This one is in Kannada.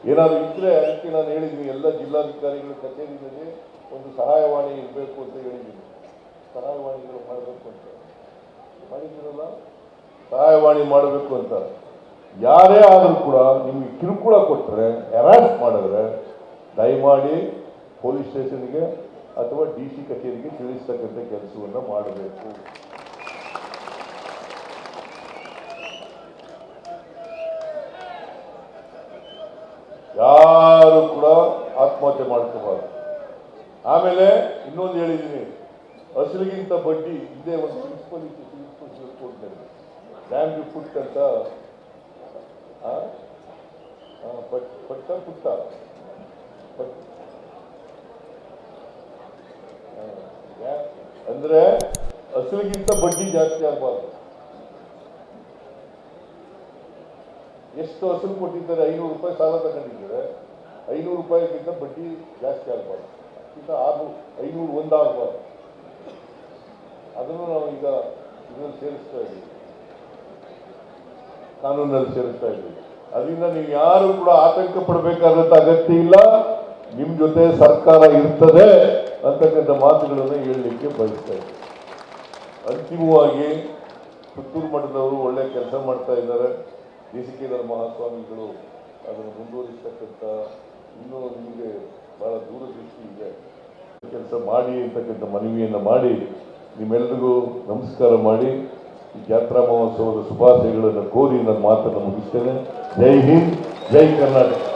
ಏನಾದರೂ ಇದ್ದರೆ ಅದಕ್ಕೆ ನಾನು ಹೇಳಿದ್ದೀನಿ, ಎಲ್ಲ ಜಿಲ್ಲಾಧಿಕಾರಿಗಳ ಕಚೇರಿಯಲ್ಲಿ ಒಂದು ಸಹಾಯವಾಣಿ ಇರಬೇಕು ಅಂತ ಹೇಳಿದ್ದೀನಿ. ಸಹಾಯವಾಣಿಗಳು ಮಾಡಬೇಕು ಅಂತ ಮಾಡಿದ್ದೀರಲ್ಲ, ಸಹಾಯವಾಣಿ ಮಾಡಬೇಕು ಅಂತ. ಯಾರೇ ಆದರೂ ಕೂಡ ನಿಮಗೆ ಕಿರುಕುಳ ಕೊಟ್ಟರೆ, ಹ್ಯಾರಾಸ್ ಮಾಡಿದ್ರೆ ದಯಮಾಡಿ ಪೊಲೀಸ್ ಸ್ಟೇಷನ್ಗೆ ಅಥವಾ DC ಕಚೇರಿಗೆ ತಿಳಿಸ್ತಕ್ಕಂಥ ಕೆಲಸವನ್ನು ಮಾಡಬೇಕು. ಯಾರು ಕೂಡ ಆತ್ಮಹತ್ಯೆ ಮಾಡ್ಕೋಬಾರ್ದು. ಆಮೇಲೆ ಇನ್ನೊಂದು ಹೇಳಿದ್ದೀನಿ, ಅಸಲಿಗಿಂತ ಬಡ್ಡಿ ಇದೇ ಒಂದು ಪ್ರಿನ್ಸಿಪಲ್ ಕೊಡ್ತೇನೆ, ಡ್ಯಾಮ್ ಯು ಪುಟ್ ಅಂತ ಪುಟ್ಟ ಅಂದ್ರೆ ಅಸಲಿಗಿಂತ ಬಡ್ಡಿ ಜಾಸ್ತಿ ಆಗಬಾರ್ದು. ಎಷ್ಟು ಅಸಲು ಕೊಟ್ಟಿದ್ದಾರೆ, 500 ರೂಪಾಯಿ ಸಾಲ ತಗೊಂಡಿದ್ದಾರೆ, 500 ರೂಪಾಯಿಗಿಂತ ಬಡ್ಡಿ ಜಾಸ್ತಿ ಆಗಬಾರ್ದು. ಈಗ 500 ಒಂದಾಗಬಾರ್ದು. ಅದನ್ನು ನಾವು ಈಗ ಇದರಲ್ಲಿ ಸೇರಿಸ್ತಾ ಇದ್ದೀವಿ, ಕಾನೂನಲ್ಲಿ ಸೇರಿಸ್ತಾ ಇದ್ದೀವಿ. ಅದರಿಂದ ನೀವು ಯಾರು ಕೂಡ ಆತಂಕ ಪಡಬೇಕಾದಂಥ ಅಗತ್ಯ ಇಲ್ಲ. ನಿಮ್ಮ ಜೊತೆ ಸರ್ಕಾರ ಇರ್ತದೆ ಅಂತಕ್ಕಂಥ ಮಾತುಗಳನ್ನು ಹೇಳಲಿಕ್ಕೆ ಬಯಸ್ತಾ ಇದ್ದೀವಿ. ಅಂತಿಮವಾಗಿ ಪುತ್ತೂರು ಮಠದವರು ಒಳ್ಳೆ ಕೆಲಸ ಮಾಡ್ತಾ ಇದ್ದಾರೆ. ದೇಶಿಕೇಂದ್ರ ಮಹಾಸ್ವಾಮಿಗಳು ಅದನ್ನು ಮುಂದುವರಿಸ್ತಕ್ಕಂಥ, ಇನ್ನೂ ನಿಮಗೆ ಬಹಳ ದೂರದೃಷ್ಟಿ ಇದೆ, ಕೆಲಸ ಮಾಡಿ ಅಂತಕ್ಕಂಥ ಮನವಿಯನ್ನು ಮಾಡಿ ನಿಮ್ಮೆಲ್ಲರಿಗೂ ನಮಸ್ಕಾರ ಮಾಡಿ ಈ ಜಾತ್ರಾ ಮಹೋತ್ಸವದ ಶುಭಾಶಯಗಳನ್ನು ಕೋರಿ ನನ್ನ ಮಾತನ್ನು ಮುಗಿಸ್ತೇನೆ. ಜೈ ಹಿಂದ್, ಜೈ ಕರ್ನಾಟಕ.